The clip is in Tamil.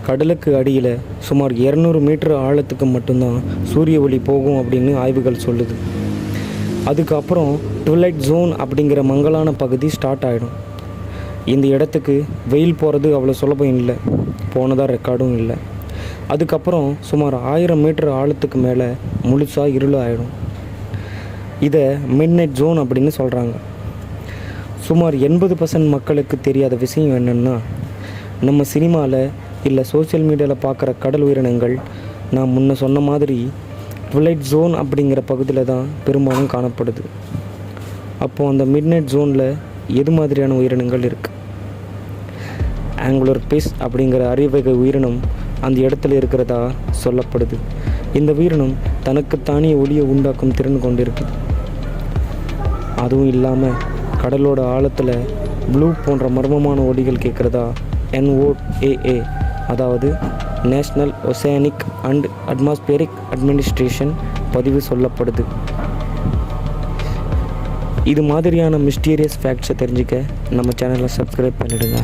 கடலுக்கு அடியில் சுமார் 200 மீட்டர் ஆழத்துக்கு மட்டும்தான் சூரிய ஒளி போகும் அப்படின்னு ஆய்வுகள் சொல்லுது. அதுக்கப்புறம் ட்விலைட் ஜோன் அப்படிங்கிற மங்கலான பகுதி ஸ்டார்ட் ஆகிடும். இந்த இடத்துக்கு வெயில் போகிறது அவ்வளோ சுலபம் இல்லை, போனதாக ரெக்கார்டும் இல்லை. அதுக்கப்புறம் சுமார் 1000 மீட்டர் ஆழத்துக்கு மேலே முழுசாக இருள் ஆகிடும். இதை மிட்நைட் ஜோன் அப்படின்னு சொல்கிறாங்க. சுமார் 80% மக்களுக்கு தெரியாத விஷயம் என்னென்னா, நம்ம சினிமாவில் இல்லை சோஷியல் மீடியாவில் பார்க்குற கடல் உயிரினங்கள் நான் முன்ன சொன்ன மாதிரி ட்விலைட் ஜோன் அப்படிங்கிற பகுதியில் தான் பெரும்பாலும் காணப்படுது. அப்போது அந்த மிட்நைட் ஜோனில் எது மாதிரியான உயிரினங்கள் இருக்குது? ஆங்குலர் ஃபிஷ் அப்படிங்கிற அரியவகை உயிரினம் அந்த இடத்துல இருக்கிறதா சொல்லப்படுது. இந்த உயிரினம் தனக்குத்தானே ஒளியை உண்டாக்கும் திறன் கொண்டிருக்கு. அதுவும் இல்லாமல் கடலோட ஆழத்தில் ப்ளூ போன்ற மர்மமான ஒலிகள் கேட்குறதா NOAA, அதாவது national oceanic and atmospheric administration பதிவு சொல்லப்படுது. இது மாதிரியான மிஸ்டீரியஸ் ஃபேக்ட்ஸை தெரிஞ்சுக்க நம்ம சேனலை சப்ஸ்கிரைப் பண்ணிடுங்க.